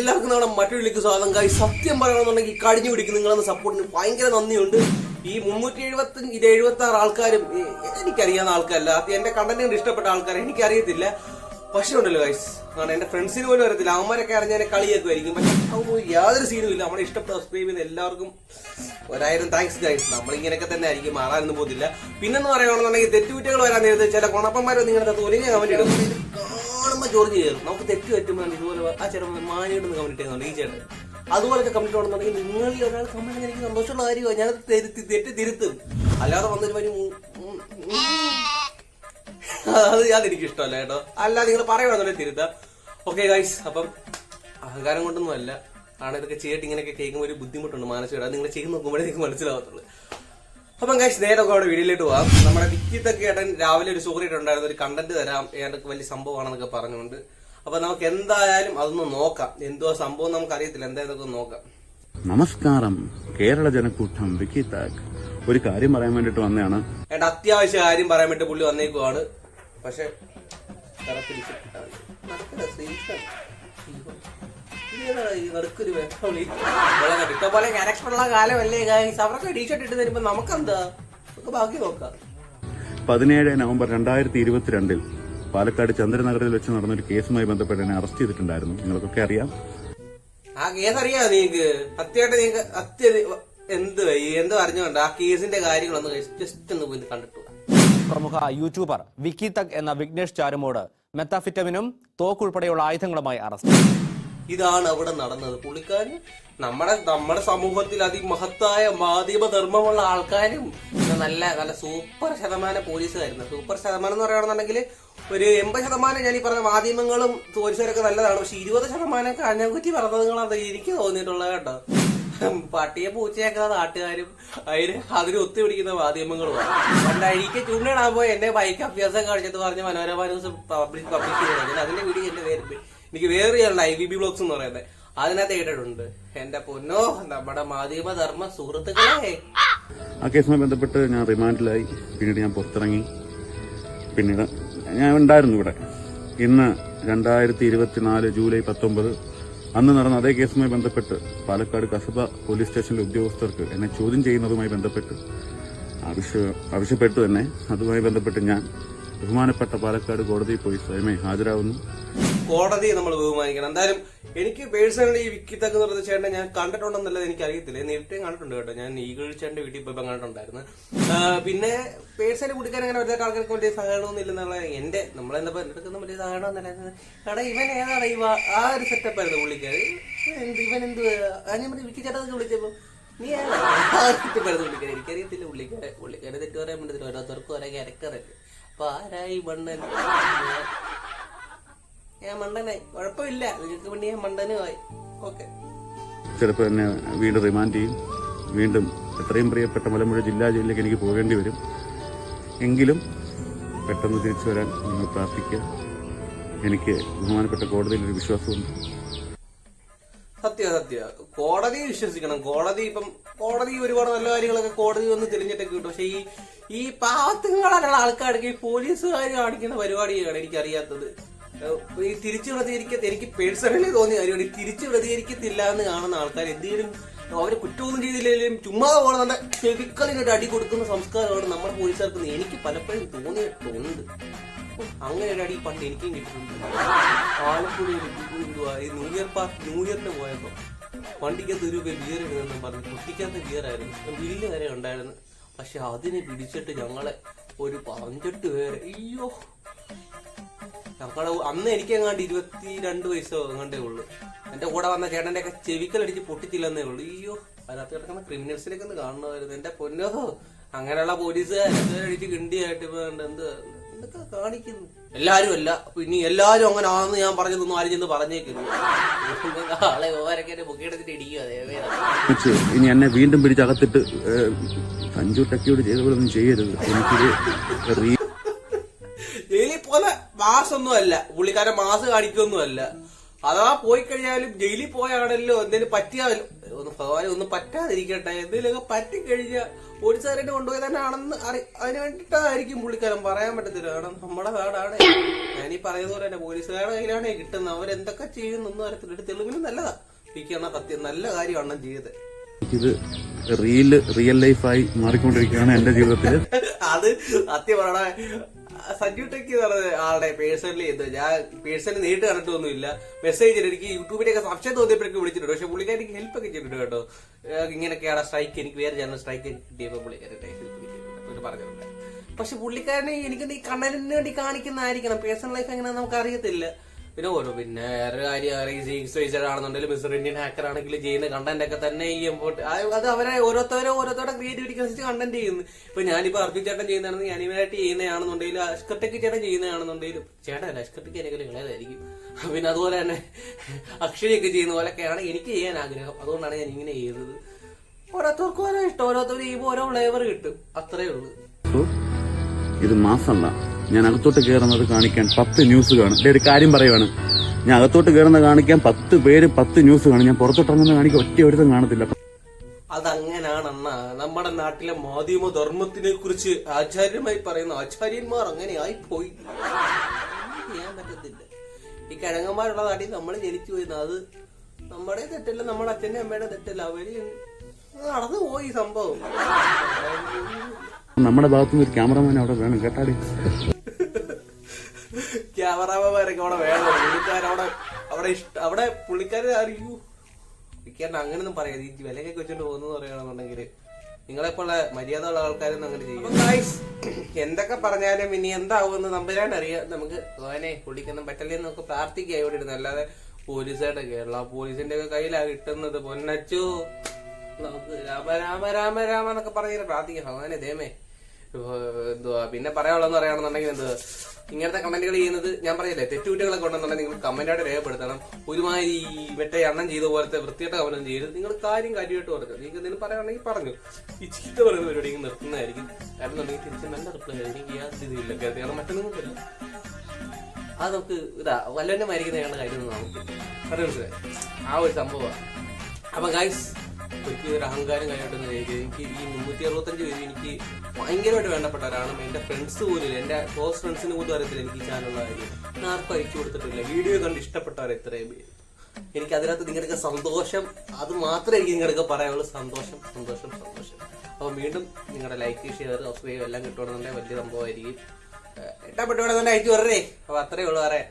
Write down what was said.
എല്ലാവർക്കും നമ്മുടെ മറ്റൊരു സ്വാഗതം. ഗൈസ്, സത്യം പറയണമെന്നുണ്ടെങ്കിൽ കടിഞ്ഞു പിടിക്കും നിങ്ങളെന്ന സപ്പോർട്ടിന് ഭയങ്കര നന്ദിയുണ്ട്. ഈ 376 ആൾക്കാരും എനിക്കറിയാവുന്ന ആൾക്കാരല്ല, എന്റെ കണ്ടന്റ് കണ്ട് ഇഷ്ടപ്പെട്ട ആൾക്കാരെ എനിക്കറിയത്തില്ല. പക്ഷെ ഉണ്ടല്ലോ ഗൈസ്, എന്റെ ഫ്രണ്ട്സിന് പോലും അറിയത്തില്ല. അവന്മാരൊക്കെ അറിഞ്ഞാൽ കളിയാക്കുമായിരിക്കും. പക്ഷെ യാതൊരു സീനും ഇല്ല. നമ്മളെ ഇഷ്ടപ്പെട്ട സബ്സ്ക്രൈബ് ചെയ്യുന്ന എല്ലാവർക്കും 1000 താങ്ക്സ് ഗൈസ്. നമ്മളിങ്ങനെയൊക്കെ തന്നെ ആയിരിക്കും, മാറാനൊന്നും പോകുന്നില്ല. പിന്നെന്ന് പറയുകയാണെന്നുണ്ടെങ്കിൽ തെറ്റുകുറ്റങ്ങൾ വരാൻ നേരത്തെ ചില ഗുണപ്പന്മാരോ നിങ്ങളുടെ തോന്നിയ കമന്റ് ഇടും. കാണുമ്പോൾ ജോർജ് കയറും. നമുക്ക് തെറ്റ് പറ്റുമ്പോൾ ഇതുപോലെ ആ ചെറുപ്പം മാനിയിടുന്ന കമന്റ് ഇട്ടുന്നുണ്ട് ഈ ചേട്ടൻ. അതുപോലത്തെ കമന്റ് വേണമെന്നുണ്ടെങ്കിൽ നിങ്ങളിൽ ഒരാൾ കമന്റ് എനിക്ക് സന്തോഷമുള്ള കാര്യമാണ്. ഞാനത് തെറ്റ് തിരുത്തും. അല്ലാതെ വന്നൊരു പനി അതെനിക്ക് ഇഷ്ടമല്ല കേട്ടോ. അല്ലാതെ നിങ്ങൾ പറയുവാണെന്നുണ്ടെങ്കിൽ തിരുത്താം. ഓക്കെ ഗൈസ്, അപ്പം അഹങ്കാരം കൊണ്ടൊന്നും അല്ല. ആണ് ഇതൊക്കെ ചെയ്തിട്ട് ഇങ്ങനെയൊക്കെ കേൾക്കുമ്പോൾ ഒരു ബുദ്ധിമുട്ടുണ്ട് മാനസികമായിട്ട്. അത് നിങ്ങൾ ചെയ്ത് നോക്കുമ്പോഴേ നിങ്ങൾക്ക് മനസ്സിലാവത്തുള്ളൂ. അപ്പം ഗൈസ്, നേരെ അവിടെ വീഡിയോയിലോട്ട് പോവാം. നമ്മുടെ വിക്കിത്തൊക്കെ ഏട്ടൻ രാവിലെ ഒരു സ്റ്റോറി ഉണ്ടായിരുന്നു, ഒരു കണ്ടന്റ് തരാം, ഏതൊക്കെ വലിയ സംഭവമാണെന്നൊക്കെ പറഞ്ഞുകൊണ്ട്. അപ്പൊ നമുക്ക് എന്തായാലും അതൊന്ന് നോക്കാം. എന്തോ സംഭവം നമുക്ക് അറിയത്തില്ല, എന്തായാലും നോക്കാം. നമസ്കാരം, കേരള ജനക്കൂട്ടം വിക്കിത്താക്ക്. ഒരു കാര്യം പറയാൻ വേണ്ടിട്ട് വന്നതാണ്. ഏട്ടാ അത്യാവശ്യ കാര്യം പറയാൻ വേണ്ടി പുള്ളി വന്നേക്കുവാണ്. പക്ഷെ ഇതേപോലെ ക്യാരക്ടറുള്ള കാലമല്ലേ ഗൈസ്. അവർക്ക് ടീഷർട്ട് ഇട്ട് തരുമ്പോ നമുക്കെന്താ, നമുക്ക് ബാക്കി നോക്കാം. 17 നവംബർ 2022 പാലക്കാട് ചന്ദ്രനഗറിൽ വെച്ച് നടന്നൊരു കേസുമായി ബന്ധപ്പെട്ട് എന്നെ അറസ്റ്റ് ചെയ്തിട്ടുണ്ടായിരുന്നു. നിങ്ങൾക്കൊക്കെ അറിയാം. ആ കേസ് അറിയാം നിങ്ങൾക്ക്. സത്യമായിട്ട് എന്ത് അറിഞ്ഞോണ്ട് ആ കേസിന്റെ കാര്യങ്ങളൊന്ന് ജസ്റ്റ് ഒന്ന് പോയി കണ്ടിട്ടു. പ്രമുഖ യൂട്യൂബർ വിക്കി തക് എന്ന വിഘ്നേഷ് ചാരുമോട് മെത്താഫിറ്റമിനും തോക്കുൾപ്പെടെയുള്ള ആയുധങ്ങളുമായി അറസ്റ്റ്. ഇതാണ് അവിടെ നടന്നത്. പുള്ളിക്കാരൻ നമ്മുടെ സമൂഹത്തിൽ അതിമഹത്തായ മാധ്യമധർമ്മമുള്ള ആൾക്കാരും നല്ല സൂപ്പർ ശതമാനം പോലീസുകാരുന്നു. സൂപ്പർ ശതമാനം എന്ന് പറയുകയാണെന്നുണ്ടെങ്കിൽ ഒരു 80% ഞാൻ ഈ പറഞ്ഞ മാധ്യമങ്ങളും പോലീസുകാരൊക്കെ നല്ലതാണ്. പക്ഷെ 20% കഞ്ഞകുറ്റി പറഞ്ഞതുങ്ങളാണ് എനിക്ക് തോന്നിയിട്ടുള്ളത് കേട്ടോ. പട്ടിയെ പൂച്ചയൊക്കെ നാട്ടുകാരും അതിന് ഒത്തുപിടിക്കുന്ന മാധ്യമങ്ങളുമാണ്. പണ്ടഴിക്ക് ചൂണ്ടിടാൻ പോയി എന്റെ ബൈക്ക് അഭ്യാസം കാണിച്ചത് പറഞ്ഞ് മനോരമ ന്യൂസ് പബ്ലിഷ് ചെയ്തത്. അതിന്റെ വീഡിയോ എന്റെ എനിക്ക് വേറെ IVB ബ്ലോഗ്സ് എന്ന് പറയുന്നത് അതിനകത്ത് കേട്ടിട്ടുണ്ട്. എന്റെ പൊന്നോ, നമ്മുടെ മാധ്യമധർമ്മ സുഹൃത്തുക്കളെ. ആ കേസുമായി ബന്ധപ്പെട്ട് ഞാൻ റിമാൻഡിലായി. പിന്നീട് ഞാൻ പുറത്തിറങ്ങി. പിന്നീട് ഞാൻ ഉണ്ടായിരുന്നു ഇവിടെ. ഇന്ന് 2024 ജൂലൈ 19 അന്ന് നടന്ന അതേ കേസുമായി ബന്ധപ്പെട്ട് പാലക്കാട് കസബ പോലീസ് സ്റ്റേഷനിലെ ഉദ്യോഗസ്ഥർക്ക് എന്നെ ചോദ്യം ചെയ്യുന്നതുമായി ബന്ധപ്പെട്ട് ആവശ്യപ്പെട്ടു തന്നെ. അതുമായി ബന്ധപ്പെട്ട് ഞാൻ ബഹുമാനപ്പെട്ട പാലക്കാട് കോടതിയിൽ പോയി സ്വയമേ ഹാജരാകുന്നു. കോടതിയെ നമ്മൾ ബഹുമാനിക്കണം. എന്തായാലും എനിക്ക് പേഴ്സണലി ഈ വിക്കിത്തൊക്കെ എന്ന് പറയുന്ന ചേട്ടനെ ഞാൻ കണ്ടിട്ടുണ്ടെന്നുള്ളത് എനിക്ക് അറിയത്തില്ല. നേരിട്ട് കണ്ടിട്ടുണ്ട് കേട്ടോ. ഞാൻ ഈഗിൾ ചേട്ടന്റെ വീട്ടിൽ പോയപ്പോൾ കണ്ടിട്ടുണ്ടായിരുന്നു. പിന്നെ പേഴ്സണലി കുടിക്കാൻ അങ്ങനെ ഒരുപാട് ആൾക്കാർക്ക് വലിയ സഹകരണമൊന്നും ഇല്ലെന്നുള്ള നമ്മളെന്താ എടുക്കുന്ന വലിയ സഹകരണം എന്നല്ല. എടാ ഇവൻ ഏതാണ് ആ ഒരു സെറ്റപ്പ് ആയിരുന്നു പുള്ളിക്കാര്. ഇവൻ എന്ത് വിക്കി ചേട്ടനൊക്കെ വിളിച്ചപ്പോ നീ സെറ്റപ്പായിരുന്നു പുള്ളിക്കാര്. എനിക്കറിയത്തില്ല പുള്ളിക്കാരെ തെറ്റ് പറയാൻ പറ്റത്തില്ല. ഓരോരുത്തർക്കും ഓരോ ക്യാരക്ടറല്ലേ. അപ്പൊ ആരായി മണ്ണൻ? ഞാൻ മണ്ടനായി, കുഴപ്പമില്ല. നിങ്ങൾക്ക് വേണ്ടി ഞാൻ മണ്ടനുമായി. ഓക്കെ, ചിലപ്പോൾ എന്നെ വീണ്ടും റിമാൻഡ് ചെയ്യും. വീണ്ടും എത്രയും പ്രിയപ്പെട്ട മലമ്പുഴ ജില്ലാ ജയിലിലേക്ക് എനിക്ക് പോകേണ്ടി വരും. എങ്കിലും പെട്ടെന്ന് തിരിച്ചു വരാൻ നിങ്ങൾ പ്രാർത്ഥിക്കുക. എനിക്ക് ബഹുമാനപ്പെട്ട കോടതിയിൽ ഒരു വിശ്വാസമുണ്ട്. സത്യ കോടതി വിശ്വസിക്കണം. കോടതി ഒരുപാട് നല്ല കാര്യങ്ങളൊക്കെ കോടതി വന്ന് തിരിഞ്ഞിട്ടൊക്കെ കിട്ടും. പക്ഷെ ഈ പാവത്തുകളായുള്ള ആൾക്കാർക്ക് ഈ പോലീസുകാർ കാണിക്കുന്ന പരിപാടിയാണ് എനിക്കറിയാത്തത്. ഈ തിരിച്ചു പ്രതികരിക്കത്ത് എനിക്ക് പേഴ്സണലി തോന്നിയ കാര്യമാണ്. ഈ തിരിച്ചു പ്രതികരിക്കത്തില്ല എന്ന് കാണുന്ന ആൾക്കാർ എന്തെങ്കിലും അവര് കുറ്റമൊന്നും ചെയ്തില്ലെങ്കിലും ചുമ്മാ പോകണം ചെവിക്കളിനൊരു അടി കൊടുക്കുന്ന സംസ്കാരമാണ് നമ്മുടെ പോലീസുകാർക്ക്. എനിക്ക് പലപ്പോഴും തോന്നിയിട്ടുണ്ട്. അങ്ങനെ ഒരു അടി പണ്ട് എനിക്കും കിട്ടിയിട്ടുണ്ട്. ആലപ്പുഴ ഈ ന്യൂഇയറിന് പോയപ്പോ വണ്ടിക്കകത്ത് ഒരു ബിയർ ഇടുന്നെന്നും പറഞ്ഞു പൊട്ടിക്കാത്ത ബിയറായിരുന്നു. ബില്ല് വരെ ഉണ്ടായിരുന്നു. പക്ഷെ അതിനെ പിടിച്ചിട്ട് ഞങ്ങളെ ഒരു 18 പേര്, അയ്യോ ഞങ്ങളെ അന്ന് എനിക്കെങ്ങാണ്ട് 22 വയസ്സോ എങ്ങാണ്ടേ ഉള്ളു. എന്റെ കൂടെ വന്ന ചേട്ടന്റെ ഒക്കെ ചെവിക്കലടിച്ച് പൊട്ടിച്ചില്ലെന്നേ ഉള്ളു. അയ്യോ, അതിനകത്ത് കിടക്കുന്ന ക്രിമിനൽസിനൊക്കെ ഒന്ന് കാണുന്നതായിരുന്നു. എന്റെ പൊന്നോ, അങ്ങനെയുള്ള പോലീസുകാരടിച്ച് കിണ്ടിയായിട്ട് എന്തൊക്കെ കാണിക്കുന്നു. എല്ലാരും അല്ല, ഇനി എല്ലാരും അങ്ങനെ ആണെന്ന് ഞാൻ പറഞ്ഞതൊന്നും ആരും ചെന്ന് പറഞ്ഞേക്കുന്നു. ആളെ ഓരൊക്കെ പൊക്കിയെടുത്തിട്ട് ഇടിക്കും. അതേ ഇനി എന്നെ വീണ്ടും പിടിച്ചകത്തിട്ട് സഞ്ജു ടെക്കിയോട് ചെയ്ത പോലെ ഒന്നും ചെയ്യരുത്. എനിക്കൊരു ജയിലിൽ പോലെ മാസൊന്നും അല്ല പുള്ളിക്കാരൻ, മാസ് കാണിക്കൊന്നും അല്ല. അഥവാ പോയി കഴിഞ്ഞാലും ജയിലിൽ പോയാണല്ലോ എന്തെങ്കിലും പറ്റിയാലും ഭഗവാൻ ഒന്നും പറ്റാതിരിക്കട്ടെ, എന്തെങ്കിലുമൊക്കെ പറ്റിക്കഴിഞ്ഞാൽ പോലീസുകാരായിട്ട് കൊണ്ടുപോയി തന്നെ ആണെന്ന് അതിന് വേണ്ടിയിട്ടായിരിക്കും പുള്ളിക്കാരൻ, പറയാൻ പറ്റത്തില്ല. കാരണം നമ്മുടെ നാടാണ്, ഞാനീ പറയുന്ന പോലെ തന്നെ പോലീസുകാരുടെ കയ്യിലാണ് കിട്ടുന്നത്. അവരെന്തൊക്കെ ചെയ്യുന്നൊന്നും അറിയത്തില്ല. ഒരു തെളിവിന് നല്ലതാ പിക്കാണ് സത്യം, നല്ല കാര്യമാണ് ചെയ്തത്. ഇത് റിയൽ ലൈഫായി മാറിക്കൊണ്ടിരിക്കുകയാണ് എന്റെ ജീവിതത്തിൽ. അത് സത്യം പറയണ സഞ്ജു ടെക്കി പറഞ്ഞ ആളുടെ പേഴ്സണലി ഞാൻ പേഴ്സണലി നേരിട്ട് കണ്ടിട്ടൊന്നുമില്ല. മെസ്സേജ് എനിക്ക് യൂട്യൂബിലൊക്കെ സംശയം തോന്നിയപ്പോഴേക്ക് വിളിച്ചിട്ടുണ്ട്. പക്ഷെ പുള്ളിക്കാരി ഹെൽപ്പ് ഒക്കെ ചെയ്തിട്ടുണ്ട് കേട്ടോ. ഇങ്ങനെയൊക്കെയാണ് സ്ട്രൈക്ക്, എനിക്ക് വേറെ ചാനൽ സ്ട്രൈക്ക് കിട്ടിയപ്പോൾ പുള്ളിക്കാരുടെ ഹെൽപ്പ് കിട്ടിയിട്ടുണ്ട് പറഞ്ഞിട്ടുണ്ട്. പക്ഷെ പുള്ളിക്കാരനെ എനിക്ക് ഈ കണ്ണന് വേണ്ടി കാണിക്കുന്നതായിരിക്കണം. പേഴ്സണൽ ലൈഫ് എങ്ങനെ നമുക്ക് അറിയത്തില്ല. പിന്നെ വേറെ കാര്യം ആണെന്നുണ്ടെങ്കിലും മിസ്റ്റർ ഇന്ത്യൻ ഹാക്കർ ആണെങ്കിലും ചെയ്യുന്ന കണ്ടന്റ് ഒക്കെ തന്നെ അത് അവരെ ഓരോരുത്തരുടെ ക്രിയേറ്റിവിറ്റി അനുസരിച്ച് കണ്ടന്റ് ചെയ്യുന്നു. ഇപ്പൊ ഞാനിപ്പോ അർജുൻ ചേട്ടൻ ചെയ്യുന്നതാണെന്ന് അനിമയായിട്ട് ചെയ്യുന്നതാണെന്നുണ്ടെങ്കിലും അഷ്കർടെക്ക് ചേട്ടൻ ചെയ്യുന്നതാണെന്നുണ്ടെങ്കിലും ചേട്ടനല്ല അഷ്കർടെക്ക് എന്നെങ്കിലും ഇളയതായിരിക്കും. പിന്നെ അതുപോലെ തന്നെ അക്ഷയൊക്കെ ചെയ്യുന്ന പോലൊക്കെയാണ് എനിക്ക് ചെയ്യാൻ ആഗ്രഹം. അതുകൊണ്ടാണ് ഞാൻ ഇങ്ങനെ ചെയ്യുന്നത്. ഓരോരുത്തർക്കും ഓരോ ഇഷ്ടം, ഓരോരുത്തർ ചെയ്യുമ്പോൾ ഓരോ ഫ്ലേവർ കിട്ടും, അത്രേ ഉള്ളൂ. ഇത് മാസമല്ല, ഞാൻ അകത്തോട്ട് കയറുന്നത് കാണിക്കാൻ 10 ന്യൂസ് കാണും. ഒരു കാര്യം പറയുവാണ്, ഞാൻ അകത്തോട്ട് കയറുന്നത് കാണിക്കാൻ 10 പേര് 10 ന്യൂസ് കാണും. ഞാൻ പുറത്തോട്ടിറങ്ങുന്നത് കാണിക്കാൻ ഒറ്റ ഒരുത്തും കാണത്തില്ല. അതങ്ങനാണെന്ന നമ്മുടെ നാട്ടിലെ മാധ്യമ ധർമ്മത്തിനെ കുറിച്ച് ആചാര്യമായി പറയുന്ന ആചാര്യന്മാർ അങ്ങനെ ആയിപ്പോയി. ചെയ്യാൻ പറ്റത്തില്ല. ഈ കിഴങ്ങന്മാരുള്ള നാട്ടിൽ നമ്മൾ ജനിച്ചു പോയിരുന്ന അത് നമ്മുടെ തെറ്റല്ല, നമ്മുടെ അച്ഛന്റെ അമ്മയുടെ തെറ്റല്ല. അവര് നടന്നു പോയി സംഭവം. നമ്മുടെ ഭാഗത്തുനിന്ന് ഒരു ക്യാമറമാൻ അവിടെ വേണം കേട്ടാടി. ക്യാമറമാരൊക്കെ അവിടെ വേണം. അവിടെ പുള്ളിക്കാരെ അറിയൂ. പുള്ളിക്കാരൻ അങ്ങനെയൊന്നും പറയാതെ ഈ വിലക്കൊക്കെ വെച്ചോണ്ട് പോകുന്നു പറയുകയാണെന്നുണ്ടെങ്കിൽ നിങ്ങളെപ്പോലുള്ള മര്യാദയുള്ള ആൾക്കാരൊന്നും അങ്ങനെ ചെയ്യും. എന്തൊക്കെ പറഞ്ഞാലും ഇനി എന്താവുമെന്ന് നമ്പരാനറിയാം. നമുക്ക് പുള്ളിക്കൊന്നും പറ്റല്ലേ നമുക്ക് പ്രാർത്ഥിക്കുക ഇവിടെ ഇരുന്ന്. അല്ലാതെ പോലീസുകാരുടെ കേരള പോലീസിന്റെ ഒക്കെ കയ്യിലാണ് കിട്ടുന്നത്. പൊന്നച്ചു നമുക്ക് രാമ രാമ രാമ രാമ എന്നൊക്കെ പറഞ്ഞ പ്രാർത്ഥിക്കാം. ഭഗവാനെ ദേമേ എന്തുവാ പിന്നെ പറയാനുള്ളതെന്ന് പറയുകയാണെന്നുണ്ടെങ്കിൽ എന്തുവാ ഇങ്ങനത്തെ കമന്റുകൾ ചെയ്യുന്നത് ഞാൻ പറയില്ലേ, തെറ്റുകുറ്റങ്ങളൊക്കെ ഉണ്ടെന്നുണ്ടെങ്കിൽ നിങ്ങൾ കമന്റായിട്ട് രേഖപ്പെടുത്തണം. ഒരുമാതിരി മറ്റേ എണ്ണം ചെയ്ത പോലത്തെ വൃത്തിയായിട്ട് കമന്റും ചെയ്ത് നിങ്ങൾ കാര്യമായിട്ട് പറഞ്ഞു. നിങ്ങൾക്ക് എന്തെങ്കിലും പറയുകയാണെങ്കിൽ പറഞ്ഞു. ഈ ചീത്ത പറയുന്ന പരിപാടി നിർത്തുന്നതായിരിക്കും. കാരണം എന്നുണ്ടെങ്കിൽ തിരിച്ച് നല്ല റിപ്ലൈ ആയിരിക്കും. യാതൊരു ഇതില്ല കാരണം മറ്റൊന്നും ഇല്ല. അത് നമുക്ക് വല്ലവന്റെ മരിക്കുന്ന കാര്യം നമുക്ക് മനസ്സിലായി. ആ ഒരു സംഭവമാണ്. അപ്പൊ ഗൈസ് എനിക്ക് ഒരു അഹങ്കാരം കാര്യമായിട്ടൊന്നും കഴിക്കും. എനിക്ക് ഈ 365 പേര് എനിക്ക് ഭയങ്കരമായിട്ട് വേണ്ടപ്പെട്ടവരാണ്. എന്റെ ഫ്രണ്ട്സ് പോലും, എന്റെ ക്ലോസ് ഫ്രണ്ട്സിന് പോലും അറിയത്തില്ല എനിക്ക് ഈ ചാനലുള്ള കാര്യം. ഞാൻ ആർക്കും അയച്ചു കൊടുത്തിട്ടില്ല. വീഡിയോ കണ്ട് ഇഷ്ടപ്പെട്ടവർ എത്രയും പേര്. എനിക്ക് അതിനകത്ത് നിങ്ങളുടെ സന്തോഷം, അത് മാത്രമേ എനിക്ക് നിങ്ങളുടെ പറയാനുള്ളൂ. സന്തോഷം. അപ്പൊ വീണ്ടും നിങ്ങളുടെ ലൈക്ക്, ഷെയർ, സബ്സ്ക്രൈബ് എല്ലാം കിട്ടുകയാണെന്നുണ്ടെങ്കിൽ വലിയ സംഭവമായിരിക്കും. ഇഷ്ടപ്പെട്ടുവേണമെന്നുണ്ടെങ്കിൽ അയച്ചു വരേ. അപ്പൊ അത്രേ ഉള്ളൂ. പറയാം.